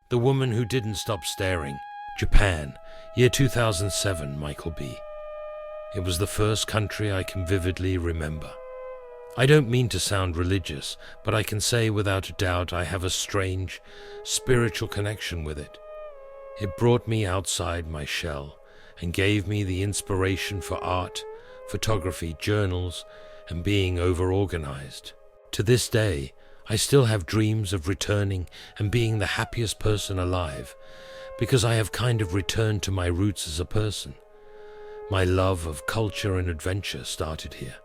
The Woman Who Didn't Stop Staring. Japan, year 2007, Michael B. It was the first country I can vividly remember. I don't mean to sound religious, but I can say without a doubt I have a strange, spiritual connection with it. It brought me outside my shell and gave me the inspiration for art, photography, journals, and being over-organized. To this day, I still have dreams of returning and being the happiest person alive, because I have kind of returned to my roots as a person. My love of culture and adventure started here.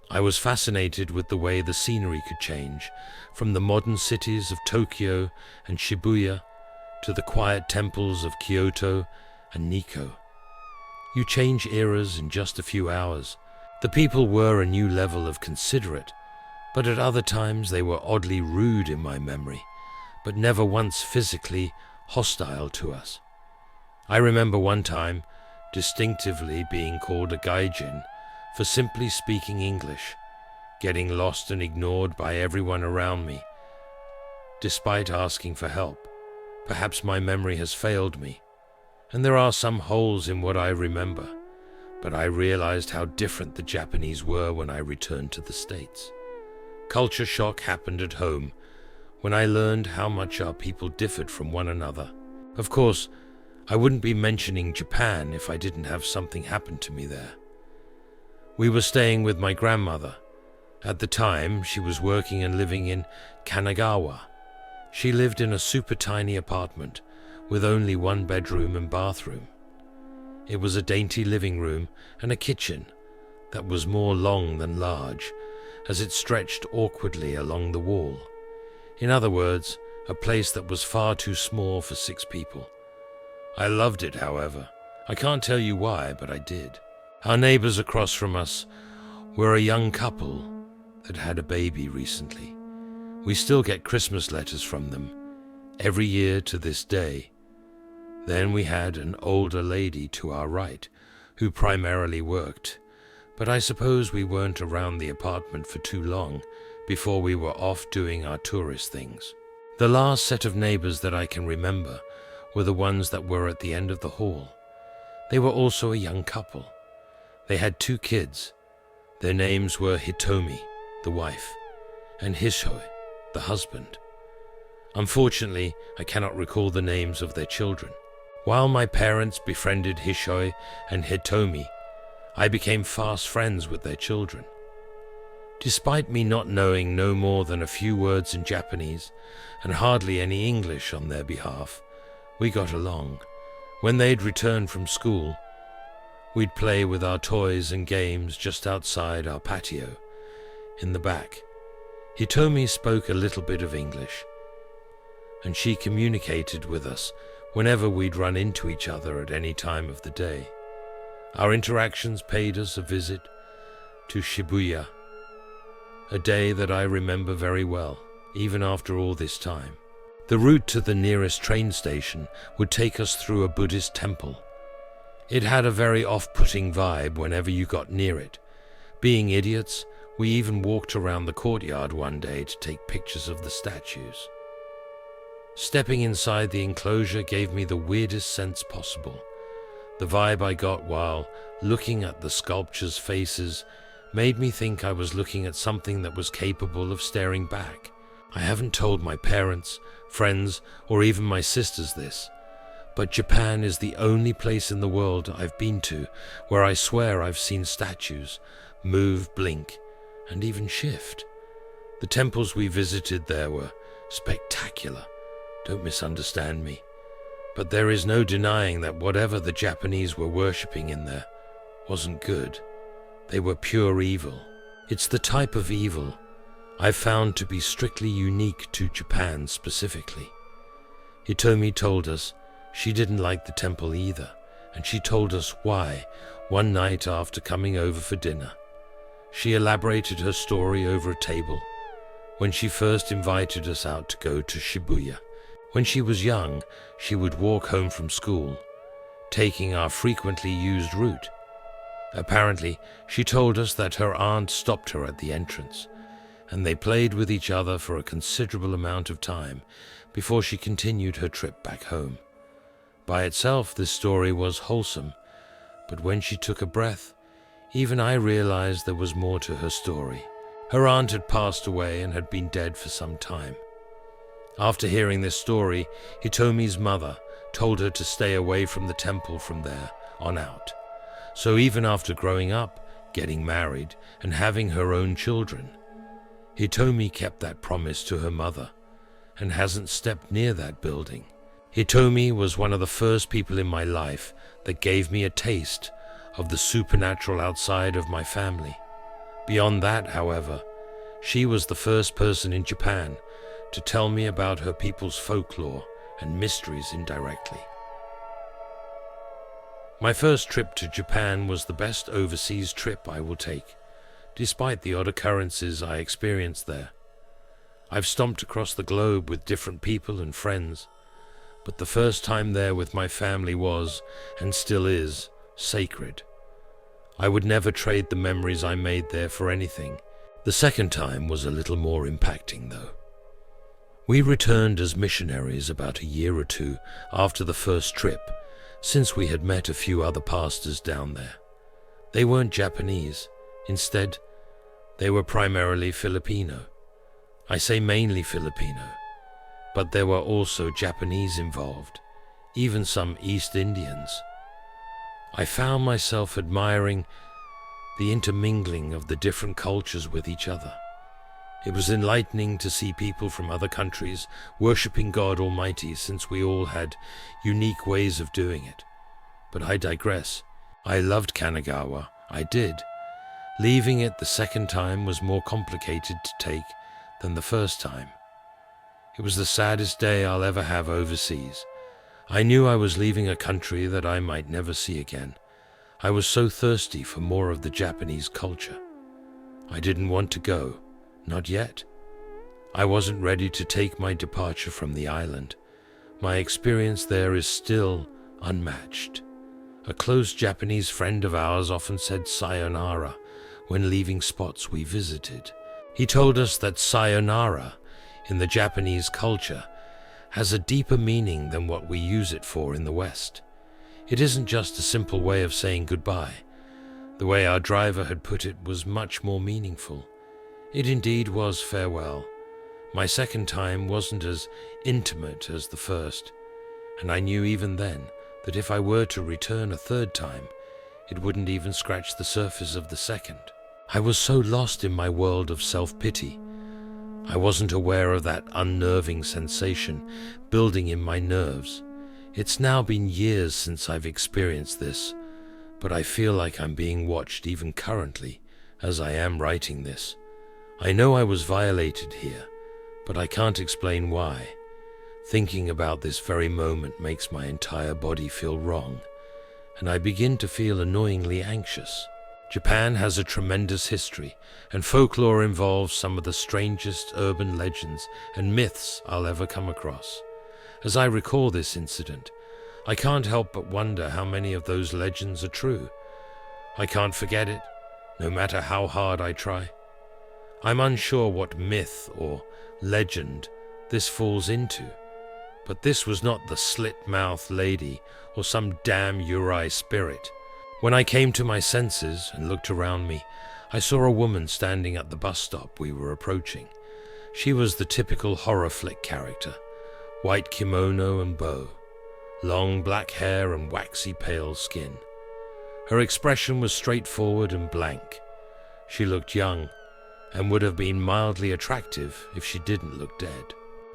I was fascinated with the way the scenery could change, from the modern cities of Tokyo and Shibuya to the quiet temples of Kyoto and Nikko. You change eras in just a few hours. The people were a new level of considerate, but at other times they were oddly rude in my memory, but never once physically hostile to us. I remember one time distinctively being called a gaijin for simply speaking English, getting lost and ignored by everyone around me, despite asking for help. Perhaps my memory has failed me, and there are some holes in what I remember, but I realized how different the Japanese were when I returned to the States. Culture shock happened at home when I learned how much our people differed from one another. Of course, I wouldn't be mentioning Japan if I didn't have something happen to me there. We were staying with my grandmother. At the time, she was working and living in Kanagawa. She lived in a super tiny apartment with only one bedroom and bathroom. It was a dainty living room and a kitchen that was more long than large, as it stretched awkwardly along the wall. In other words, a place that was far too small for 6 people. I loved it, however. I can't tell you why, but I did. Our neighbors across from us were a young couple that had a baby recently. We still get Christmas letters from them every year to this day. Then we had an older lady to our right who primarily worked, but I suppose we weren't around the apartment for too long before we were off doing our tourist things. The last set of neighbors that I can remember were the ones that were at the end of the hall. They were also a young couple. They had 2 kids. Their names were Hitomi, the wife, and Hishoi, the husband. Unfortunately, I cannot recall the names of their children. While my parents befriended Hishoi and Hitomi, I became fast friends with their children. Despite me not knowing no more than a few words in Japanese and hardly any English on their behalf, we got along. When they'd returned from school, we'd play with our toys and games just outside our patio, in the back. Hitomi spoke a little bit of English, and she communicated with us whenever we'd run into each other at any time of the day. Our interactions paid us a visit to Shibuya, a day that I remember very well, even after all this time. The route to the nearest train station would take us through a Buddhist temple. It had a very off-putting vibe whenever you got near it. Being idiots, we even walked around the courtyard one day to take pictures of the statues. Stepping inside the enclosure gave me the weirdest sense possible. The vibe I got while looking at the sculptures' faces made me think I was looking at something that was capable of staring back. I haven't told my parents, friends, or even my sisters this, but Japan is the only place in the world I've been to where I swear I've seen statues move, blink, and even shift. The temples we visited there were spectacular. Don't misunderstand me. But there is no denying that whatever the Japanese were worshipping in there wasn't good. They were pure evil. It's the type of evil I've found to be strictly unique to Japan specifically. Hitomi told us she didn't like the temple either, and she told us why one night after coming over for dinner. She elaborated her story over a table when she first invited us out to go to Shibuya. When she was young, she would walk home from school, taking our frequently used route. Apparently, she told us that her aunt stopped her at the entrance, and they played with each other for a considerable amount of time before she continued her trip back home. By itself, this story was wholesome, but when she took a breath, even I realized there was more to her story. Her aunt had passed away and had been dead for some time. After hearing this story, Hitomi's mother told her to stay away from the temple from there on out. So even after growing up, getting married, and having her own children, Hitomi kept that promise to her mother and hasn't stepped near that building. Hitomi was one of the first people in my life that gave me a taste of the supernatural outside of my family. Beyond that, however, she was the first person in Japan to tell me about her people's folklore and mysteries indirectly. My first trip to Japan was the best overseas trip I will take, despite the odd occurrences I experienced there. I've stomped across the globe with different people and friends, but the first time there with my family was, and still is, sacred. I would never trade the memories I made there for anything. The second time was a little more impacting, though. We returned as missionaries about a year or two after the first trip, since we had met a few other pastors down there. They weren't Japanese. Instead, they were primarily Filipino. I say mainly Filipino, but there were also Japanese involved, even some East Indians. I found myself admiring the intermingling of the different cultures with each other. It was enlightening to see people from other countries worshipping God Almighty, since we all had unique ways of doing it. But I digress. I loved Kanagawa. I did. Leaving it the second time was more complicated to take than the first time. It was the saddest day I'll ever have overseas. I knew I was leaving a country that I might never see again. I was so thirsty for more of the Japanese culture. I didn't want to go. Not yet. I wasn't ready to take my departure from the island. My experience there is still unmatched. A close Japanese friend of ours often said sayonara when leaving spots we visited. He told us that sayonara in the Japanese culture has a deeper meaning than what we use it for in the West. It isn't just a simple way of saying goodbye. The way our driver had put it was much more meaningful. It indeed was farewell. My second time wasn't as intimate as the first, and I knew even then that if I were to return a third time, it wouldn't even scratch the surface of the second. I was so lost in my world of self-pity. I wasn't aware of that unnerving sensation building in my nerves. It's now been years since I've experienced this, but I feel like I'm being watched even currently as I am writing this. I know I was violated here, but I can't explain why. Thinking about this very moment makes my entire body feel wrong, and I begin to feel annoyingly anxious. Japan has a tremendous history, and folklore involves some of the strangest urban legends and myths I'll ever come across. As I recall this incident, I can't help but wonder how many of those legends are true. I can't forget it, no matter how hard I try. I'm unsure what myth or legend this falls into, but this was not the slit-mouthed lady or some damn Uri spirit. When I came to my senses and looked around me, I saw a woman standing at the bus stop we were approaching. She was the typical horror flick character, white kimono and bow, long black hair and waxy pale skin. Her expression was straightforward and blank. She looked young, and would have been mildly attractive if she didn't look dead.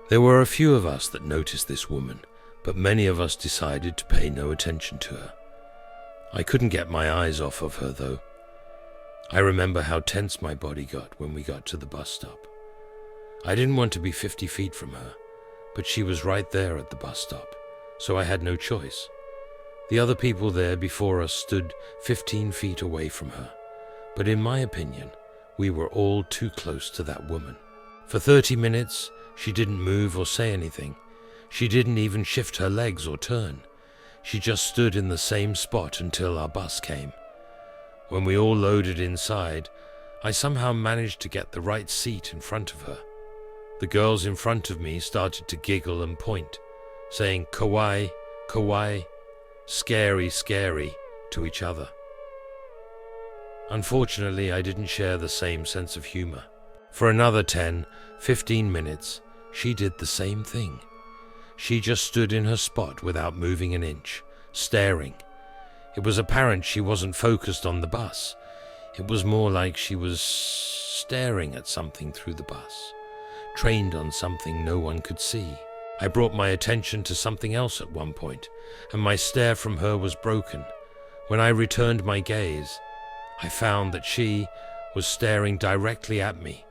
There were a few of us that noticed this woman, but many of us decided to pay no attention to her. I couldn't get my eyes off of her, though. I remember how tense my body got when we got to the bus stop. I didn't want to be 50 feet from her, but she was right there at the bus stop, so I had no choice. The other people there before us stood 15 feet away from her, but in my opinion, we were all too close to that woman. For 30 minutes, she didn't move or say anything. She didn't even shift her legs or turn. She just stood in the same spot until our bus came. When we all loaded inside, I somehow managed to get the right seat in front of her. The girls in front of me started to giggle and point, saying kawaii, kawaii, scary, scary to each other. Unfortunately, I didn't share the same sense of humor. For another 10, 15 minutes, she did the same thing. She just stood in her spot without moving an inch, staring. It was apparent she wasn't focused on the bus. It was more like she was staring at something through the bus, trained on something no one could see. I brought my attention to something else at one point, and my stare from her was broken. When I returned my gaze, I found that she was staring directly at me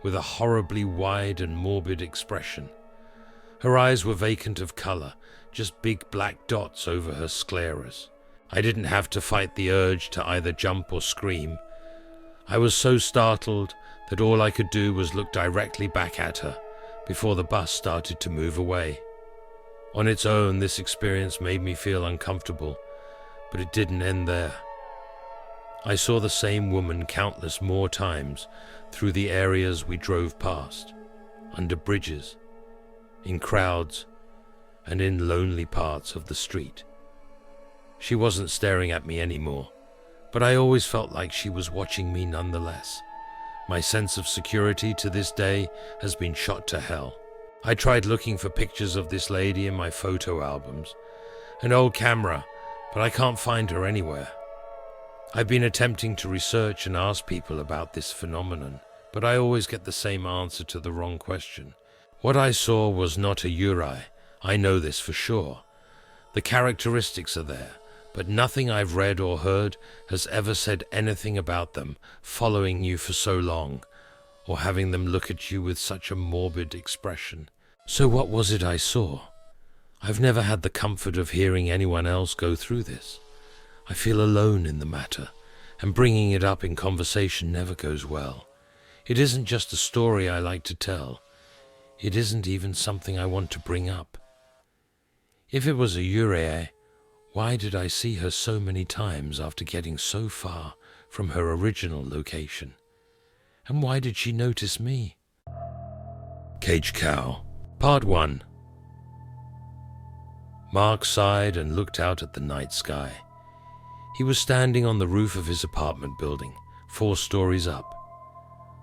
with a horribly wide and morbid expression. Her eyes were vacant of color, just big black dots over her scleras. I didn't have to fight the urge to either jump or scream. I was so startled that all I could do was look directly back at her before the bus started to move away. On its own, this experience made me feel uncomfortable, but it didn't end there. I saw the same woman countless more times through the areas we drove past, under bridges, in crowds, and in lonely parts of the street. She wasn't staring at me anymore, but I always felt like she was watching me nonetheless. My sense of security to this day has been shot to hell. I tried looking for pictures of this lady in my photo albums, an old camera, but I can't find her anywhere. I've been attempting to research and ask people about this phenomenon, but I always get the same answer to the wrong question. What I saw was not a yurei. I know this for sure. The characteristics are there, but nothing I've read or heard has ever said anything about them following you for so long, or having them look at you with such a morbid expression. So what was it I saw? I've never had the comfort of hearing anyone else go through this. I feel alone in the matter, and bringing it up in conversation never goes well. It isn't just a story I like to tell. It isn't even something I want to bring up. If it was a yurei, why did I see her so many times after getting so far from her original location? And why did she notice me? Cage Cow. Part 1. Mark sighed and looked out at the night sky. He was standing on the roof of his apartment building, 4 stories up.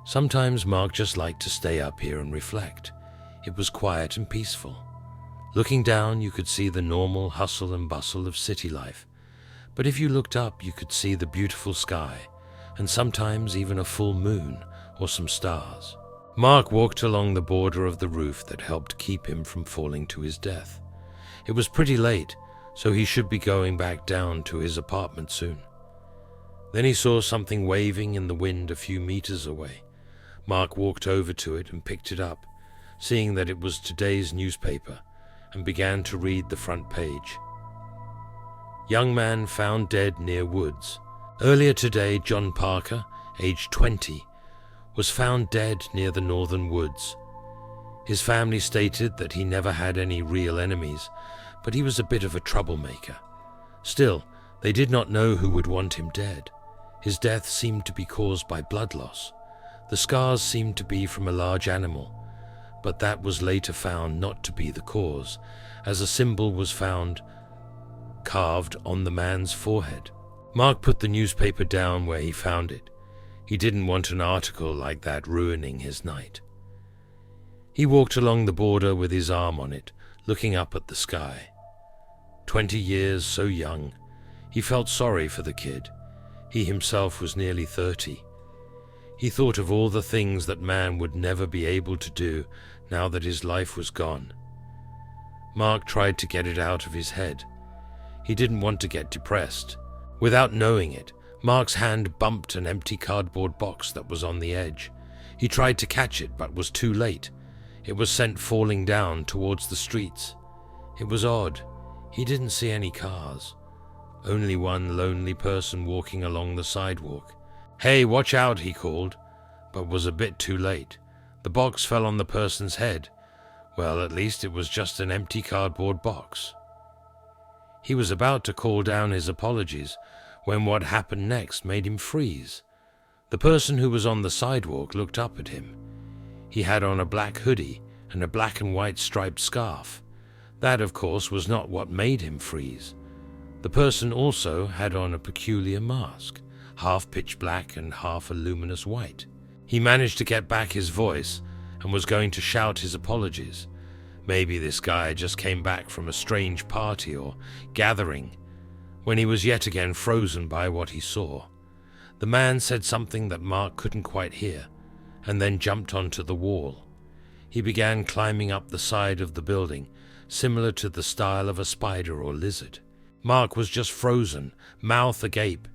Sometimes Mark just liked to stay up here and reflect. It was quiet and peaceful. Looking down, you could see the normal hustle and bustle of city life. But if you looked up, you could see the beautiful sky, and sometimes even a full moon or some stars. Mark walked along the border of the roof that helped keep him from falling to his death. It was pretty late, so he should be going back down to his apartment soon. Then he saw something waving in the wind a few meters away. Mark walked over to it and picked it up, seeing that it was today's newspaper, and began to read the front page. Young man found dead near woods. Earlier today, John Parker, aged 20, was found dead near the northern woods. His family stated that he never had any real enemies, but he was a bit of a troublemaker. Still, they did not know who would want him dead. His death seemed to be caused by blood loss. The scars seemed to be from a large animal, but that was later found not to be the cause, as a symbol was found carved on the man's forehead. Mark put the newspaper down where he found it. He didn't want an article like that ruining his night. He walked along the border with his arm on it, looking up at the sky. 20 years, so young. He felt sorry for the kid. He himself was nearly 30. He thought of all the things that man would never be able to do now that his life was gone. Mark tried to get it out of his head. He didn't want to get depressed. Without knowing it, Mark's hand bumped an empty cardboard box that was on the edge. He tried to catch it, but was too late. It was sent falling down towards the streets. It was odd. He didn't see any cars. Only one lonely person walking along the sidewalk. "Hey, watch out," he called, but was a bit too late. The box fell on the person's head. Well, at least it was just an empty cardboard box. He was about to call down his apologies when what happened next made him freeze. The person who was on the sidewalk looked up at him. He had on a black hoodie and a black and white striped scarf. That, of course, was not what made him freeze. The person also had on a peculiar mask, half pitch black and half a luminous white. He managed to get back his voice and was going to shout his apologies. Maybe this guy just came back from a strange party or gathering, when he was yet again frozen by what he saw. The man said something that Mark couldn't quite hear, and then jumped onto the wall. He began climbing up the side of the building, similar to the style of a spider or lizard. Mark was just frozen, mouth agape,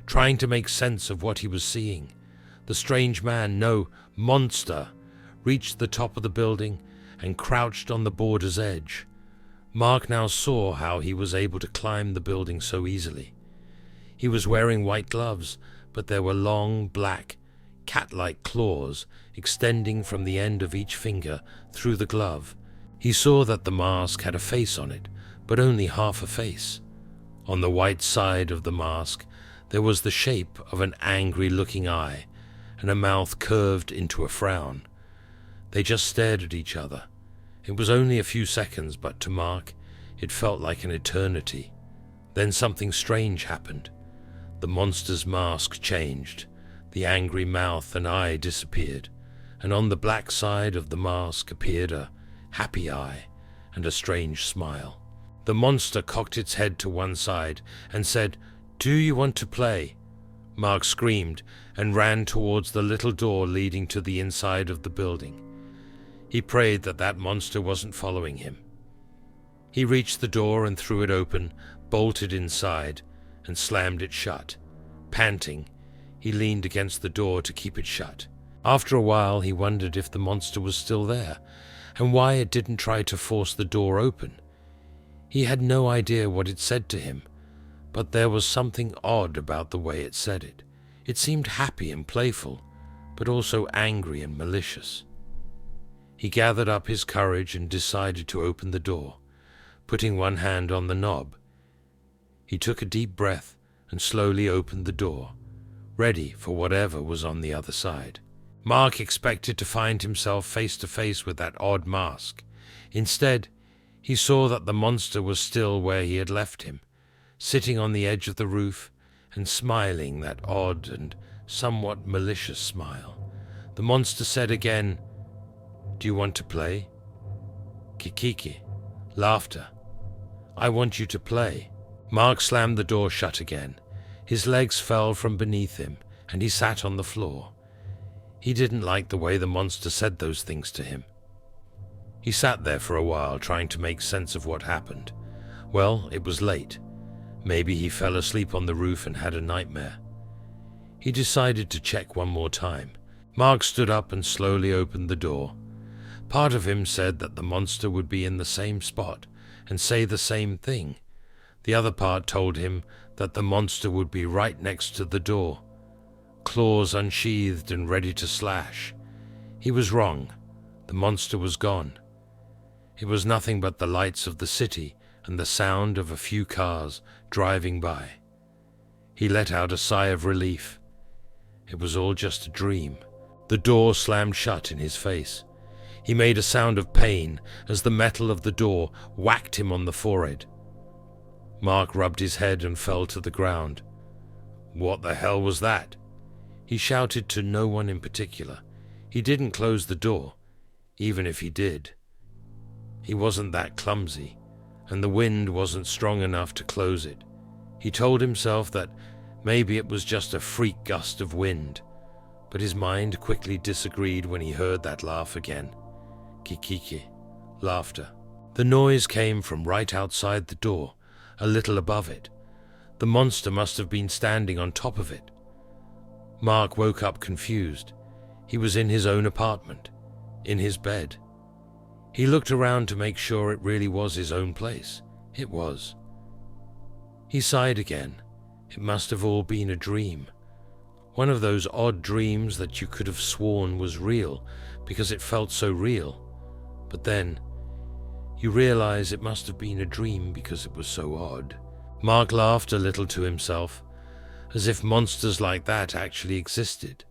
trying to make sense of what he was seeing. The strange man, no, monster, reached the top of the building and crouched on the border's edge. Mark now saw how he was able to climb the building so easily. He was wearing white gloves, but there were long, black, cat-like claws extending from the end of each finger through the glove. He saw that the mask had a face on it, but only half a face. On the white side of the mask, there was the shape of an angry-looking eye, and a mouth curved into a frown. They just stared at each other. It was only a few seconds, but to Mark, it felt like an eternity. Then something strange happened. The monster's mask changed. The angry mouth and eye disappeared, and on the black side of the mask appeared a happy eye and a strange smile. The monster cocked its head to one side and said, "Do you want to play?" Mark screamed and ran towards the little door leading to the inside of the building. He prayed that that monster wasn't following him. He reached the door and threw it open, bolted inside, and slammed it shut. Panting, he leaned against the door to keep it shut. After a while, he wondered if the monster was still there, and why it didn't try to force the door open. He had no idea what it said to him, but there was something odd about the way it said it. It seemed happy and playful, but also angry and malicious. He gathered up his courage and decided to open the door, putting one hand on the knob. He took a deep breath and slowly opened the door, ready for whatever was on the other side. Mark expected to find himself face to face with that odd mask. Instead, he saw that the monster was still where he had left him, sitting on the edge of the roof and smiling that odd and somewhat malicious smile. The monster said again, "Do you want to play?" Kikiki. Laughter. "I want you to play." Mark slammed the door shut again. His legs fell from beneath him, and he sat on the floor. He didn't like the way the monster said those things to him. He sat there for a while, trying to make sense of what happened. Well, it was late. Maybe he fell asleep on the roof and had a nightmare. He decided to check one more time. Mark stood up and slowly opened the door. Part of him said that the monster would be in the same spot and say the same thing. The other part told him that the monster would be right next to the door, claws unsheathed and ready to slash. He was wrong. The monster was gone. It was nothing but the lights of the city and the sound of a few cars driving by. He let out a sigh of relief. It was all just a dream. The door slammed shut in his face. He made a sound of pain as the metal of the door whacked him on the forehead. Mark rubbed his head and fell to the ground. What the hell was that? He shouted to no one in particular. He didn't close the door, even if he did. He wasn't that clumsy, and the wind wasn't strong enough to close it. He told himself that maybe it was just a freak gust of wind, but his mind quickly disagreed when he heard that laugh again. Kikiki. Laughter. The noise came from right outside the door, a little above it. The monster must have been standing on top of it. Mark woke up confused. He was in his own apartment, in his bed. He looked around to make sure it really was his own place. It was. He sighed again. It must have all been a dream. One of those odd dreams that you could have sworn was real because it felt so real. But then, you realize it must have been a dream because it was so odd. Mark laughed a little to himself, as if monsters like that actually existed.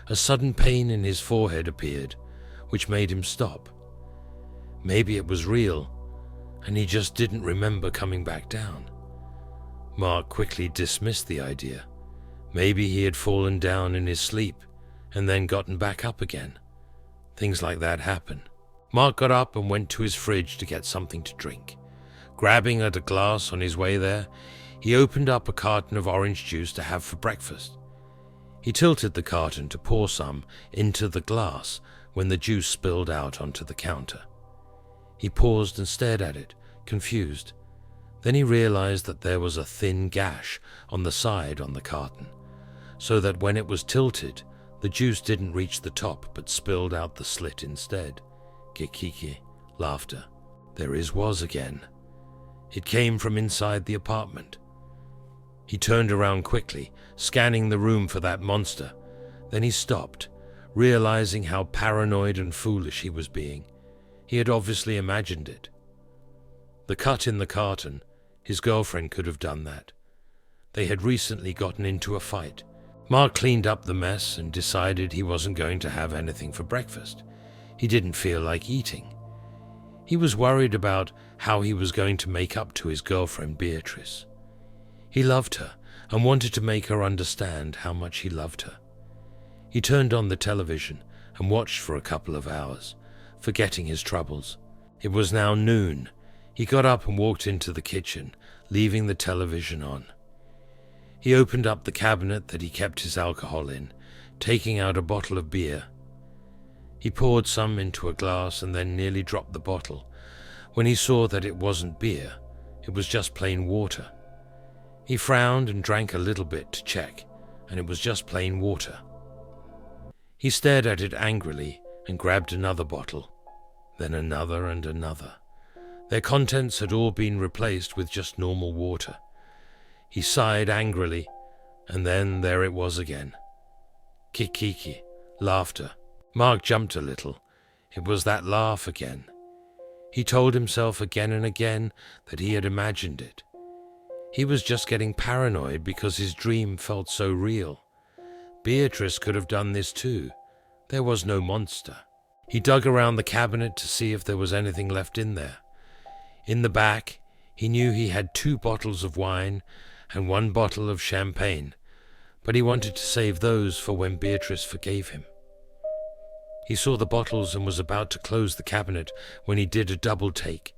A sudden pain in his forehead appeared, which made him stop. Maybe it was real, and he just didn't remember coming back down. Mark quickly dismissed the idea. Maybe he had fallen down in his sleep and then gotten back up again. Things like that happen. Mark got up and went to his fridge to get something to drink. Grabbing at a glass on his way there, he opened up a carton of orange juice to have for breakfast. He tilted the carton to pour some into the glass when the juice spilled out onto the counter. He paused and stared at it, confused. Then he realized that there was a thin gash on the side on the carton, so that when it was tilted, the juice didn't reach the top but spilled out the slit instead. Kikiki, laughter. There his was again. It came from inside the apartment. He turned around quickly, scanning the room for that monster. Then he stopped, realizing how paranoid and foolish he was being. He had obviously imagined it. The cut in the carton, his girlfriend could have done that. They had recently gotten into a fight. Mark cleaned up the mess and decided he wasn't going to have anything for breakfast. He didn't feel like eating. He was worried about how he was going to make up to his girlfriend Beatrice. He loved her and wanted to make her understand how much he loved her. He turned on the television and watched for a couple of hours, forgetting his troubles. It was now noon. He got up and walked into the kitchen, leaving the television on. He opened up the cabinet that he kept his alcohol in, taking out a bottle of beer. He poured some into a glass and then nearly dropped the bottle when he saw that it wasn't beer, it was just plain water. He frowned and drank a little bit to check, and it was just plain water. He stared at it angrily and grabbed another bottle, then another and another. Their contents had all been replaced with just normal water. He sighed angrily, and then there it was again. Kikiki, laughter. Mark jumped a little. It was that laugh again. He told himself again and again that he had imagined it. He was just getting paranoid because his dream felt so real. Beatrice could have done this too. There was no monster. He dug around the cabinet to see if there was anything left in there. In the back, he knew he had 2 bottles of wine and 1 bottle of champagne, but he wanted to save those for when Beatrice forgave him. He saw the bottles and was about to close the cabinet when he did a double take.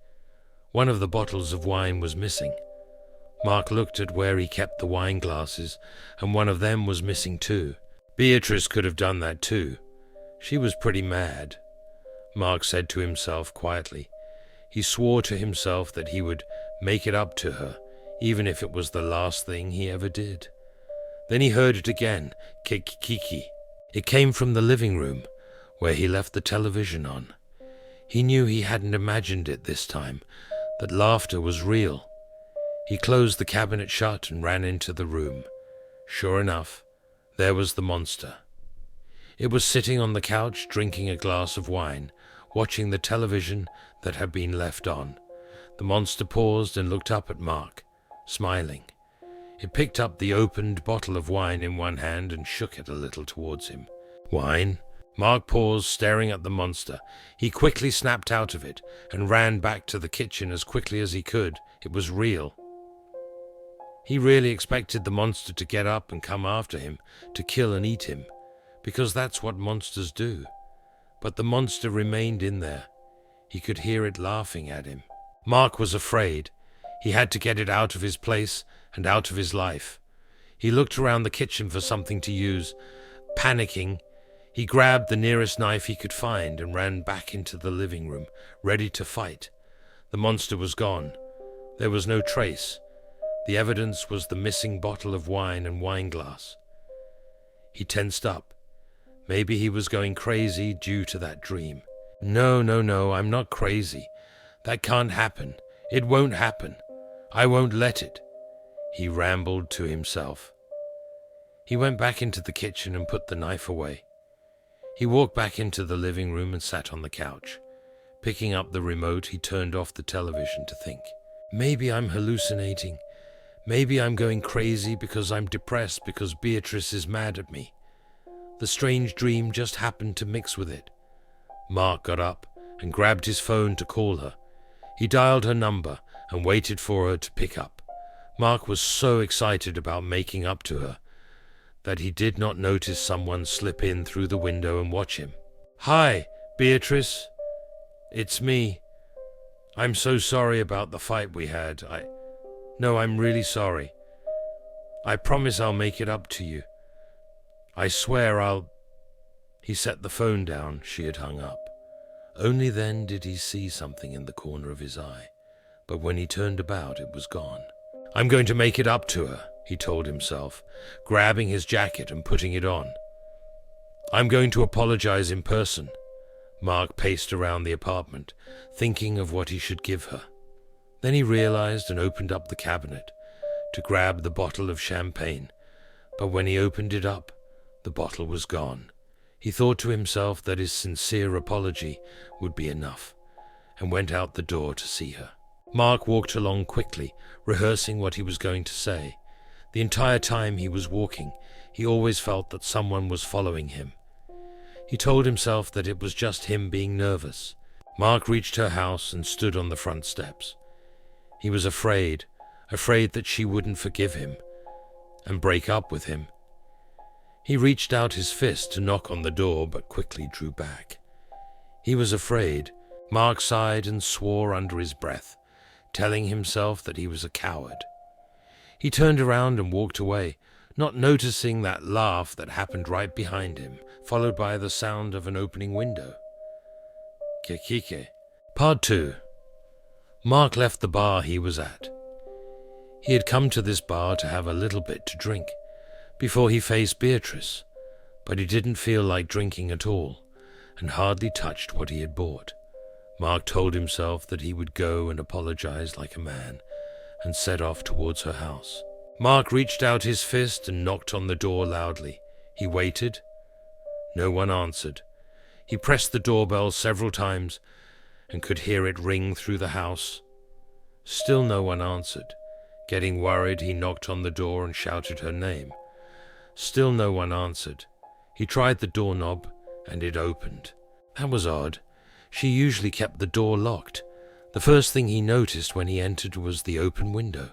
One of the bottles of wine was missing. Mark looked at where he kept the wine glasses, and one of them was missing too. Beatrice could have done that too. She was pretty mad, Mark said to himself quietly. He swore to himself that he would make it up to her, even if it was the last thing he ever did. Then he heard it again, kiki. It came from the living room, where he left the television on. He knew he hadn't imagined it this time, that laughter was real. He closed the cabinet shut and ran into the room. Sure enough, there was the monster. It was sitting on the couch drinking a glass of wine, watching the television that had been left on. The monster paused and looked up at Mark, smiling. It picked up the opened bottle of wine in one hand and shook it a little towards him. Wine? Mark paused, staring at the monster. He quickly snapped out of it and ran back to the kitchen as quickly as he could. It was real. He really expected the monster to get up and come after him, to kill and eat him, because that's what monsters do. But the monster remained in there. He could hear it laughing at him. Mark was afraid. He had to get it out of his place and out of his life. He looked around the kitchen for something to use. Panicking, he grabbed the nearest knife he could find and ran back into the living room, ready to fight. The monster was gone. There was no trace. The evidence was the missing bottle of wine and wine glass. He tensed up. Maybe he was going crazy due to that dream. No, I'm not crazy. That can't happen. It won't happen. I won't let it. He rambled to himself. He went back into the kitchen and put the knife away. He walked back into the living room and sat on the couch. Picking up the remote, he turned off the television to think. Maybe I'm hallucinating. Maybe I'm going crazy because I'm depressed because Beatrice is mad at me. The strange dream just happened to mix with it. Mark got up and grabbed his phone to call her. He dialed her number and waited for her to pick up. Mark was so excited about making up to her that he did not notice someone slip in through the window and watch him. "Hi, Beatrice. It's me. I'm so sorry about the fight we had. I'm really sorry. I promise I'll make it up to you. I swear I'll—" He set the phone down. She had hung up. Only then did he see something in the corner of his eye, but when he turned about, it was gone. "I'm going to make it up to her," he told himself, grabbing his jacket and putting it on. "I'm going to apologize in person." Mark paced around the apartment, thinking of what he should give her. Then he realized and opened up the cabinet to grab the bottle of champagne, but when he opened it up, the bottle was gone. He thought to himself that his sincere apology would be enough, and went out the door to see her. Mark walked along quickly, rehearsing what he was going to say. The entire time he was walking, he always felt that someone was following him. He told himself that it was just him being nervous. Mark reached her house and stood on the front steps. He was afraid that she wouldn't forgive him and break up with him. He reached out his fist to knock on the door, but quickly drew back. He was afraid. Mark sighed and swore under his breath, telling himself that he was a coward. He turned around and walked away, not noticing that laugh that happened right behind him, followed by the sound of an opening window. Kekike. Part 2. Mark left the bar he was at. He had come to this bar to have a little bit to drink before he faced Beatrice, but he didn't feel like drinking at all and hardly touched what he had bought. Mark told himself that he would go and apologize like a man and set off towards her house. Mark reached out his fist and knocked on the door loudly. He waited. No one answered. He pressed the doorbell several times and could hear it ring through the house. Still no one answered. Getting worried, he knocked on the door and shouted her name. Still no one answered. He tried the doorknob and it opened. That was odd. She usually kept the door locked. The first thing he noticed when he entered was the open window.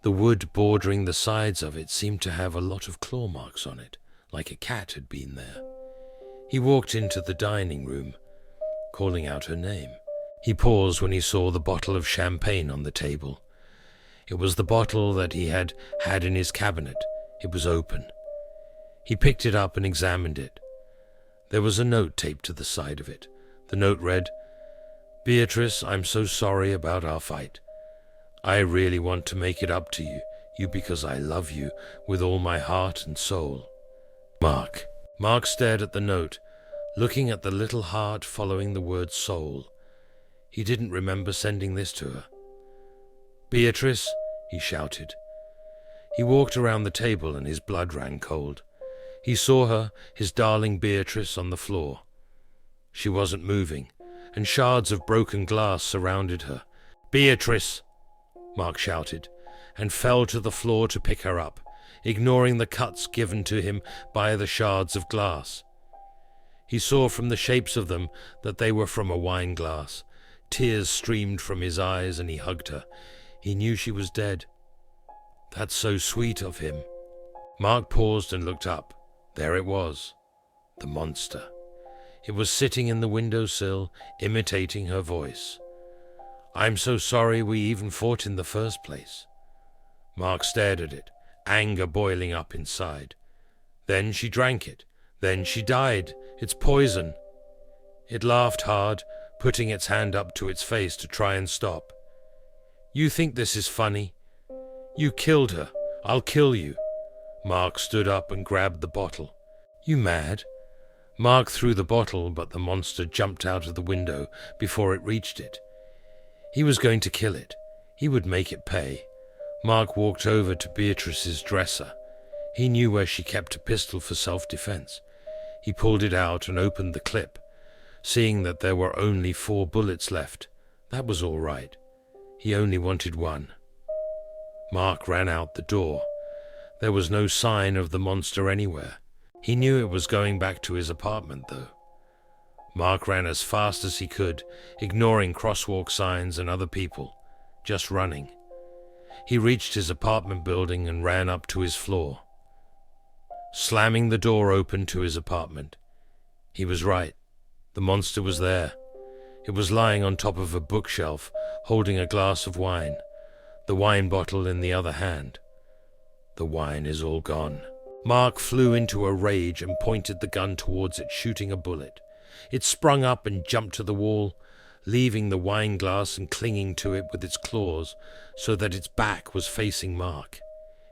The wood bordering the sides of it seemed to have a lot of claw marks on it, like a cat had been there. He walked into the dining room, calling out her name. He paused when he saw the bottle of champagne on the table. It was the bottle that he had in his cabinet. It was open. He picked it up and examined it. There was a note taped to the side of it. The note read, "Beatrice, I'm so sorry about our fight. I really want to make it up to you because I love you with all my heart and soul. Mark." Mark stared at the note, looking at the little heart following the word soul. He didn't remember sending this to her. "Beatrice," he shouted. He walked around the table and his blood ran cold. He saw her, his darling Beatrice, on the floor. She wasn't moving, and shards of broken glass surrounded her. "Beatrice!" Mark shouted, and fell to the floor to pick her up, ignoring the cuts given to him by the shards of glass. He saw from the shapes of them that they were from a wine glass. Tears streamed from his eyes and he hugged her. He knew she was dead. That's so sweet of him. Mark paused and looked up. There it was, the monster. It was sitting in the windowsill, imitating her voice. "I'm so sorry we even fought in the first place." Mark stared at it, anger boiling up inside. "Then she drank it. Then she died. It's poison." It laughed hard, putting its hand up to its face to try and stop. "You think this is funny? You killed her. I'll kill you." Mark stood up and grabbed the bottle. "You mad?" Mark threw the bottle, but the monster jumped out of the window before it reached it. He was going to kill it. He would make it pay. Mark walked over to Beatrice's dresser. He knew where she kept a pistol for self-defense. He pulled it out and opened the clip. Seeing that there were only 4 bullets left, that was all right. He only wanted 1. Mark ran out the door. There was no sign of the monster anywhere. He knew it was going back to his apartment, though. Mark ran as fast as he could, ignoring crosswalk signs and other people, just running. He reached his apartment building and ran up to his floor, slamming the door open to his apartment. He was right. The monster was there. It was lying on top of a bookshelf, holding a glass of wine, the wine bottle in the other hand. The wine is all gone. Mark flew into a rage and pointed the gun towards it, shooting a bullet. It sprung up and jumped to the wall, leaving the wine glass and clinging to it with its claws so that its back was facing Mark.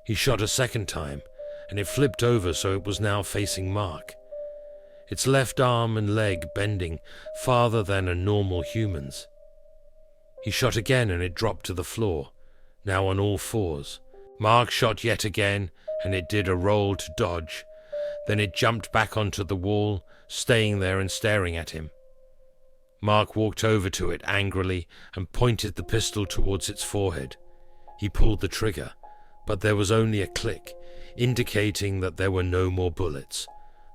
He shot a second time, and it flipped over so it was now facing Mark, its left arm and leg bending farther than a normal human's. He shot again and it dropped to the floor, now on all fours. Mark shot yet again and it did a roll to dodge. Then it jumped back onto the wall, staying there and staring at him. Mark walked over to it angrily and pointed the pistol towards its forehead. He pulled the trigger, but there was only a click, indicating that there were no more bullets.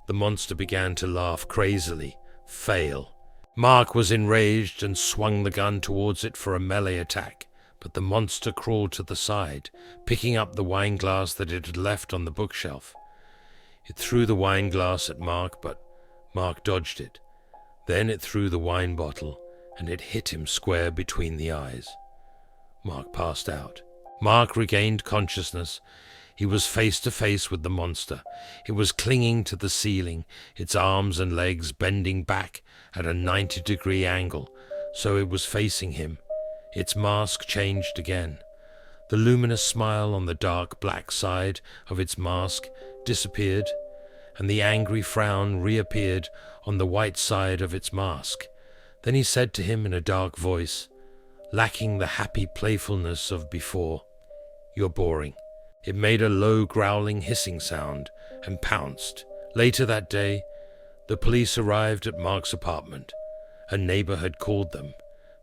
The monster began to laugh crazily. Fail. Mark was enraged and swung the gun towards it for a melee attack, but the monster crawled to the side, picking up the wine glass that it had left on the bookshelf. It threw the wine glass at Mark, but Mark dodged it. Then it threw the wine bottle, and it hit him square between the eyes. Mark passed out. Mark regained consciousness. He was face to face with the monster. It was clinging to the ceiling, its arms and legs bending back at a 90-degree angle, so it was facing him. Its mask changed again. The luminous smile on the dark black side of its mask disappeared, and the angry frown reappeared on the white side of its mask. Then he said to him in a dark voice, lacking the happy playfulness of before, "You're boring." It made a low growling hissing sound and pounced. Later that day, the police arrived at Mark's apartment. A neighbor had called them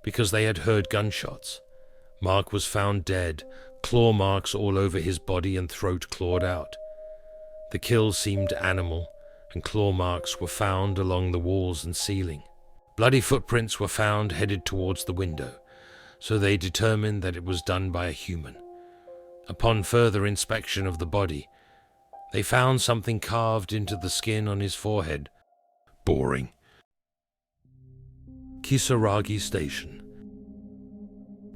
because they had heard gunshots. Mark was found dead, claw marks all over his body and throat clawed out. The kill seemed animal, and claw marks were found along the walls and ceiling. Bloody footprints were found headed towards the window, so they determined that it was done by a human. Upon further inspection of the body, they found something carved into the skin on his forehead. Boring. Kisaragi Station.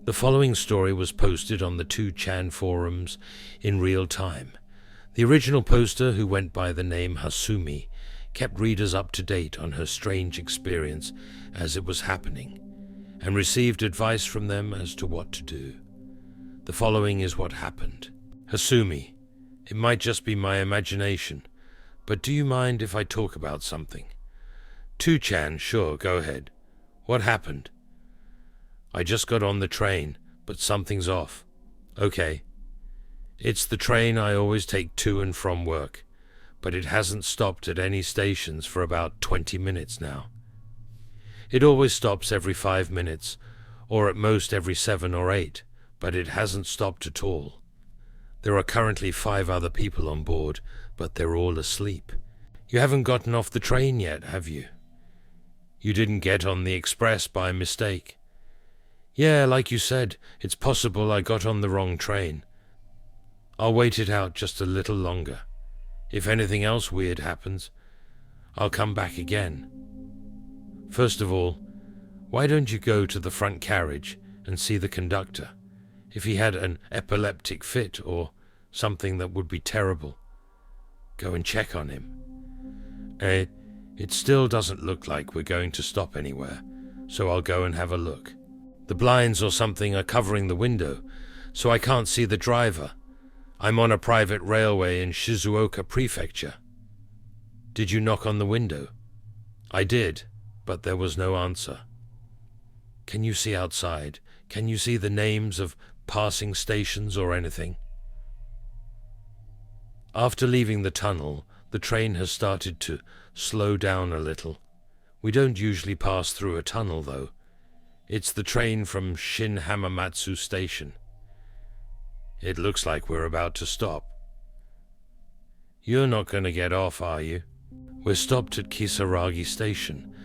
The following story was posted on the 2chan forums in real time. The original poster, who went by the name Hasumi, kept readers up to date on her strange experience as it was happening, and received advice from them as to what to do. The following is what happened. Hasumi, it might just be my imagination, but do you mind if I talk about something? 2chan, sure, go ahead. What happened? I just got on the train, but something's off. Okay. It's the train I always take to and from work, but it hasn't stopped at any stations for about 20 minutes now. It always stops every 5 minutes, or at most every 7 or 8. But it hasn't stopped at all. There are currently 5 other people on board, but they're all asleep. You haven't gotten off the train yet, have you? You didn't get on the express by mistake? Yeah, like you said, it's possible I got on the wrong train. I'll wait it out just a little longer. If anything else weird happens, I'll come back again. First of all, why don't you go to the front carriage and see the conductor? If he had an epileptic fit or something that would be terrible, go and check on him. It still doesn't look like we're going to stop anywhere, so I'll go and have a look. The blinds or something are covering the window, so I can't see the driver. I'm on a private railway in Shizuoka Prefecture. Did you knock on the window? I did, but there was no answer. Can you see outside? Can you see the names of passing stations or anything? After leaving the tunnel, the train has started to slow down a little. We don't usually pass through a tunnel, though. It's the train from Shin Hamamatsu Station. It looks like we're about to stop. You're not going to get off, are you? We're stopped at Kisaragi Station,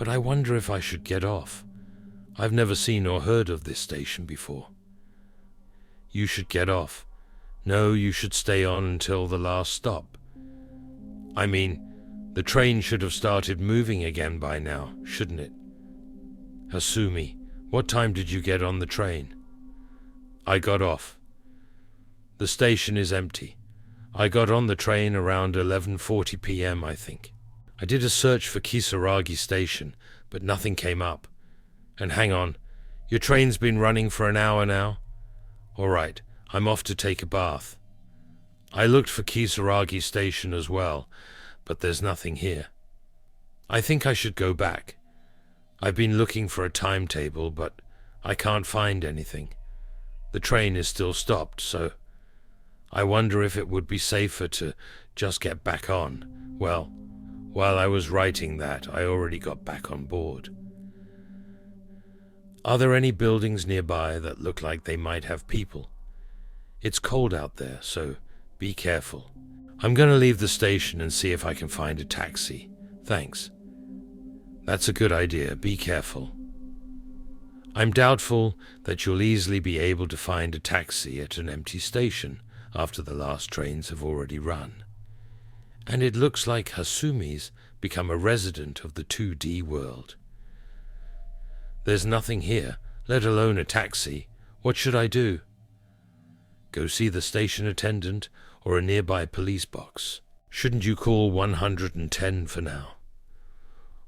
But I wonder if I should get off. I've never seen or heard of this station before. You should get off. No, you should stay on until the last stop. I mean, the train should have started moving again by now, shouldn't it? Hasumi, what time did you get on the train? I got off. The station is empty. I got on the train around 11:40 p.m., I think. I did a search for Kisaragi Station, but nothing came up. And hang on, your train's been running for an hour now? All right, I'm off to take a bath. I looked for Kisaragi Station as well, but there's nothing here. I think I should go back. I've been looking for a timetable, but I can't find anything. The train is still stopped, so I wonder if it would be safer to just get back on. Well, while I was writing that, I already got back on board. Are there any buildings nearby that look like they might have people? It's cold out there, so be careful. I'm going to leave the station and see if I can find a taxi. Thanks. That's a good idea. Be careful. I'm doubtful that you'll easily be able to find a taxi at an empty station after the last trains have already run. And it looks like Hasumi's become a resident of the 2D world. There's nothing here, let alone a taxi. What should I do? Go see the station attendant or a nearby police box. Shouldn't you call 110 for now?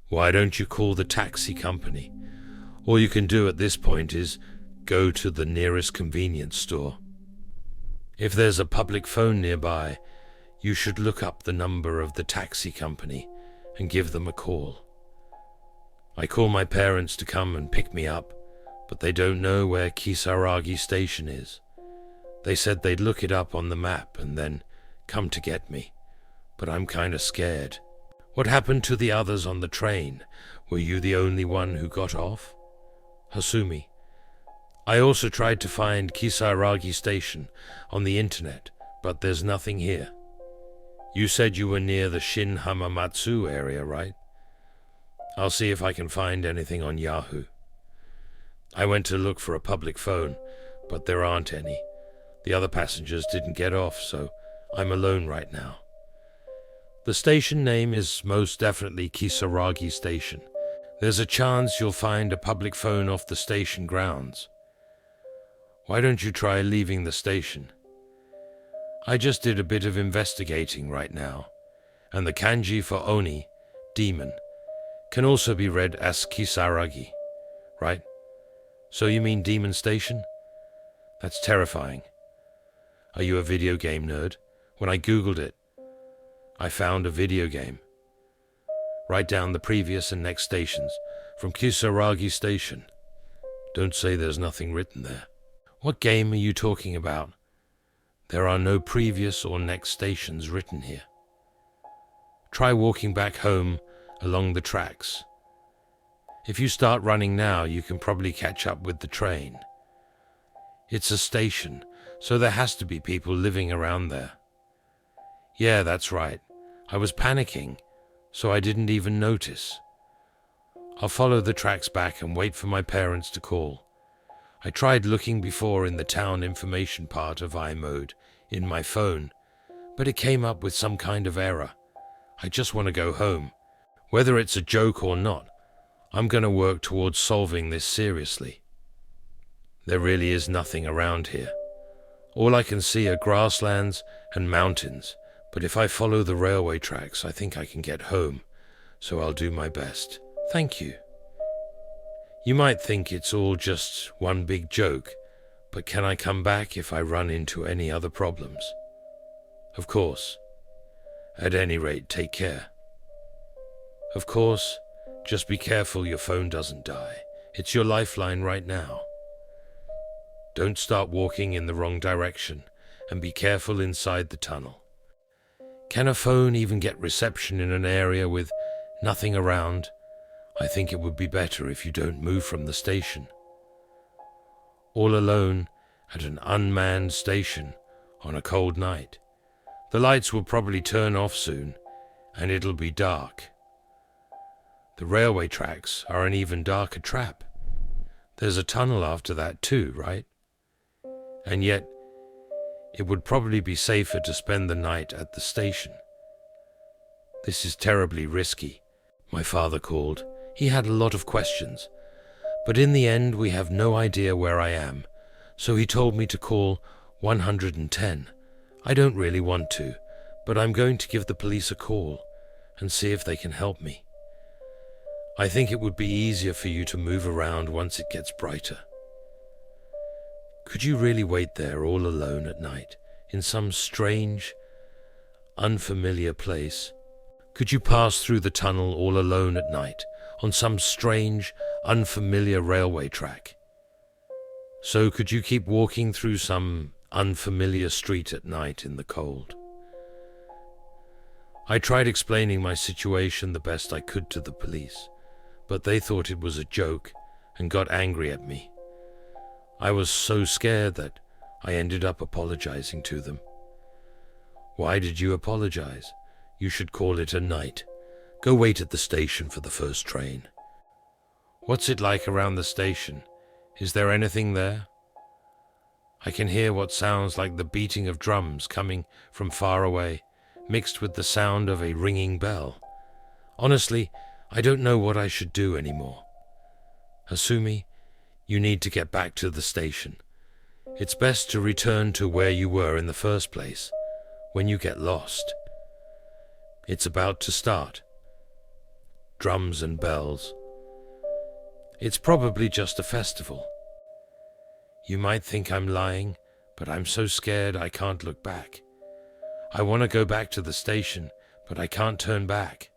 Why don't you call the taxi company? All you can do at this point is go to the nearest convenience store. If there's a public phone nearby, you should look up the number of the taxi company and give them a call. I call my parents to come and pick me up, but they don't know where Kisaragi Station is. They said they'd look it up on the map and then come to get me, but I'm kinda scared. What happened to the others on the train? Were you the only one who got off? Hasumi, I also tried to find Kisaragi Station on the internet, but there's nothing here. You said you were near the Shin Hamamatsu area, right? I'll see if I can find anything on Yahoo. I went to look for a public phone, but there aren't any. The other passengers didn't get off, so I'm alone right now. The station name is most definitely Kisaragi Station. There's a chance you'll find a public phone off the station grounds. Why don't you try leaving the station? I just did a bit of investigating right now, and the kanji for Oni, demon, can also be read as Kisaragi, right? So you mean Demon Station? That's terrifying. Are you a video game nerd? When I googled it, I found a video game. Write down the previous and next stations from Kisaragi Station. Don't say there's nothing written there. What game are you talking about? There are no previous or next stations written here. Try walking back home along the tracks. If you start running now, you can probably catch up with the train. It's a station, so there has to be people living around there. Yeah, that's right. I was panicking, so I didn't even notice. I'll follow the tracks back and wait for my parents to call. I tried looking before in the town information part of iMode in my phone, but it came up with some kind of error. I just want to go home. Whether it's a joke or not, I'm going to work towards solving this seriously. There really is nothing around here. All I can see are grasslands and mountains, but if I follow the railway tracks, I think I can get home, so I'll do my best. Thank you. You might think it's all just one big joke, but can I come back if I run into any other problems? Of course. At any rate, take care. Of course, just be careful your phone doesn't die. It's your lifeline right now. Don't start walking in the wrong direction, and be careful inside the tunnel. Can a phone even get reception in an area with nothing around? I think it would be better if you don't move from the station. All alone at an unmanned station on a cold night. The lights will probably turn off soon, and it'll be dark. The railway tracks are an even darker trap. There's a tunnel after that too, right? And yet, it would probably be safer to spend the night at the station. This is terribly risky, my father called. He had a lot of questions, but in the end we have no idea where I am, so he told me to call 110. I don't really want to, but I'm going to give the police a call and see if they can help me. I think it would be easier for you to move around once it gets brighter. Could you really wait there all alone at night, in some strange, unfamiliar place? Could you pass through the tunnel all alone at night, on some strange, unfamiliar railway track? So could you keep walking through some unfamiliar street at night in the cold? I tried explaining my situation the best I could to the police, but they thought it was a joke and got angry at me. I was so scared that I ended up apologizing to them. Why did you apologize? You should call it a night. Go wait at the station for the first train. What's it like around the station? Is there anything there? I can hear what sounds like the beating of drums coming from far away, mixed with the sound of a ringing bell. Honestly, I don't know what I should do anymore. Hasumi, you need to get back to the station. It's best to return to where you were in the first place, when you get lost. It's about to start. Drums and bells. It's probably just a festival. You might think I'm lying, but I'm so scared I can't look back. I want to go back to the station, but I can't turn back.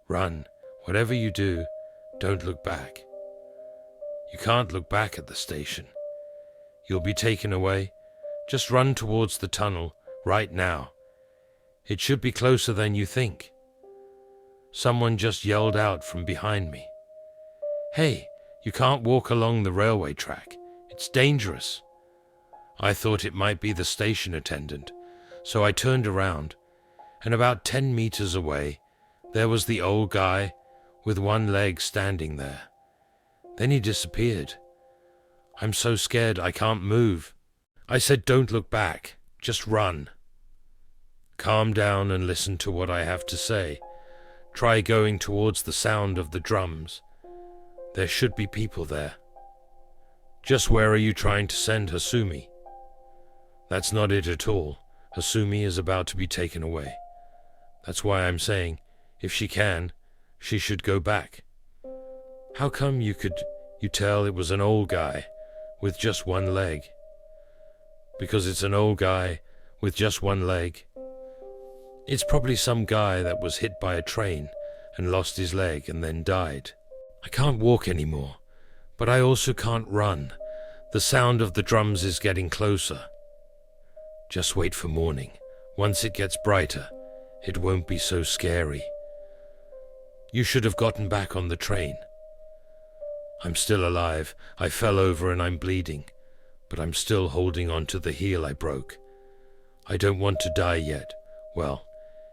Run. Whatever you do, don't look back. You can't look back at the station. You'll be taken away. Just run towards the tunnel right now. It should be closer than you think. Someone just yelled out from behind me. Hey, you can't walk along the railway track. It's dangerous. I thought it might be the station attendant, so I turned around, and about 10 meters away, there was the old guy with one leg standing there. Then he disappeared. I'm so scared I can't move. I said, don't look back, just run. Calm down and listen to what I have to say. Try going towards the sound of the drums. There should be people there. Just where are you trying to send Hasumi? That's not it at all. Hasumi is about to be taken away. That's why I'm saying, if she can, she should go back. How come you tell it was an old guy with just one leg? Because it's an old guy with just one leg. It's probably some guy that was hit by a train and lost his leg and then died. I can't walk anymore, but I also can't run. The sound of the drums is getting closer. Just wait for morning. Once it gets brighter, it won't be so scary. You should have gotten back on the train. I'm still alive. I fell over and I'm bleeding, but I'm still holding on to the heel I broke. I don't want to die yet. Well,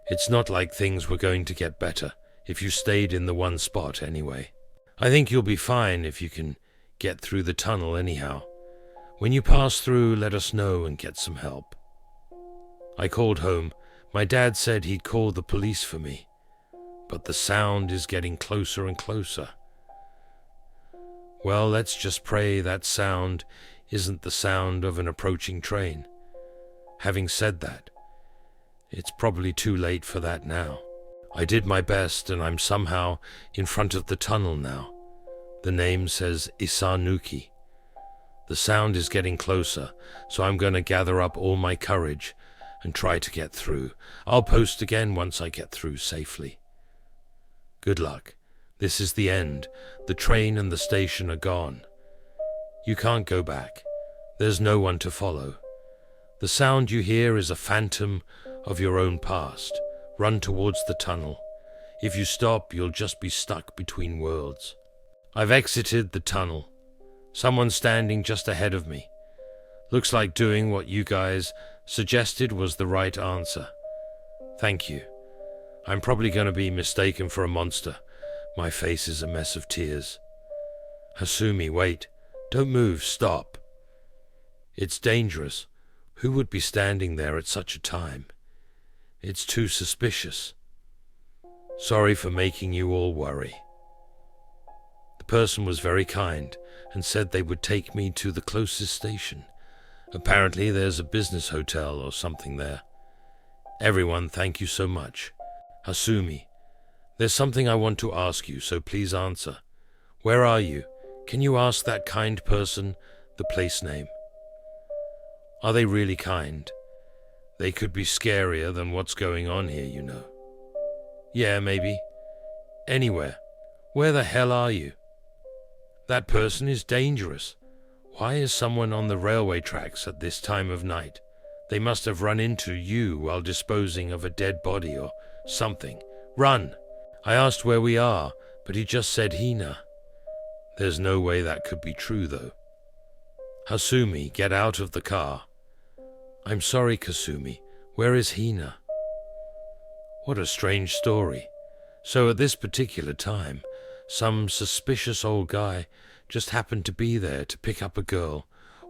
it's not like things were going to get better if you stayed in the one spot anyway. I think you'll be fine if you can get through the tunnel anyhow. When you pass through, let us know and get some help. I called home. My dad said he'd call the police for me, but the sound is getting closer and closer. Well, let's just pray that sound isn't the sound of an approaching train. Having said that, it's probably too late for that now. I did my best and I'm somehow in front of the tunnel now. The name says Isanuki. The sound is getting closer, so I'm going to gather up all my courage and try to get through. I'll post again once I get through safely. Good luck. This is the end. The train and the station are gone. You can't go back. There's no one to follow. The sound you hear is a phantom of your own past. Run towards the tunnel. If you stop, you'll just be stuck between worlds. I've exited the tunnel. Someone standing just ahead of me. Looks like doing what you guys suggested was the right answer. Thank you. I'm probably going to be mistaken for a monster. My face is a mess of tears. Hasumi, wait. Don't move. Stop. It's dangerous. Who would be standing there at such a time? It's too suspicious. Sorry for making you all worry. The person was very kind and said they would take me to the closest station. Apparently there's a business hotel or something there. Everyone, thank you so much. Hasumi, there's something I want to ask you, so please answer. Where are you? Can you ask that kind person the place name? Are they really kind? They could be scarier than what's going on here, you know. Yeah, maybe. Anywhere. Where the hell are you? That person is dangerous. Why is someone on the railway tracks at this time of night? They must have run into you while disposing of a dead body or something. Run! I asked where we are, but he just said Hina. There's no way that could be true, though. Hasumi, get out of the car. I'm sorry, Kasumi. Where is Hina? What a strange story. So at this particular time, some suspicious old guy just happened to be there to pick up a girl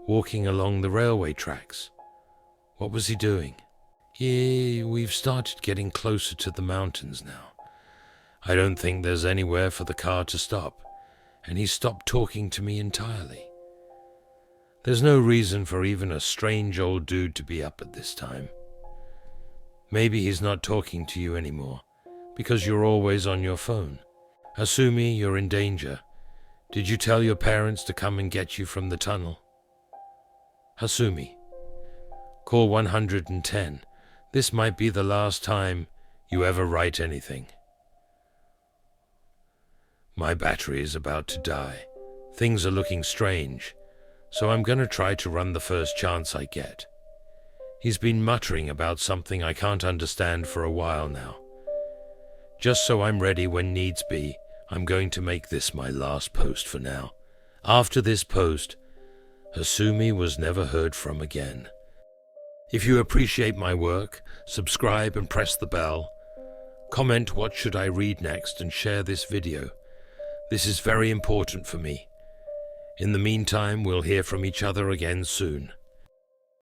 walking along the railway tracks. What was he doing? Yeah, we've started getting closer to the mountains now. I don't think there's anywhere for the car to stop, and he stopped talking to me entirely. There's no reason for even a strange old dude to be up at this time. Maybe he's not talking to you anymore, because you're always on your phone. Hasumi, you're in danger. Did you tell your parents to come and get you from the tunnel? Hasumi, call 110. This might be the last time you ever write anything. My battery is about to die. Things are looking strange, so I'm gonna try to run the first chance I get. He's been muttering about something I can't understand for a while now. Just so I'm ready when needs be, I'm going to make this my last post for now. After this post, Hasumi was never heard from again. If you appreciate my work, subscribe and press the bell. Comment what should I read next and share this video. This is very important for me. In the meantime, we'll hear from each other again soon.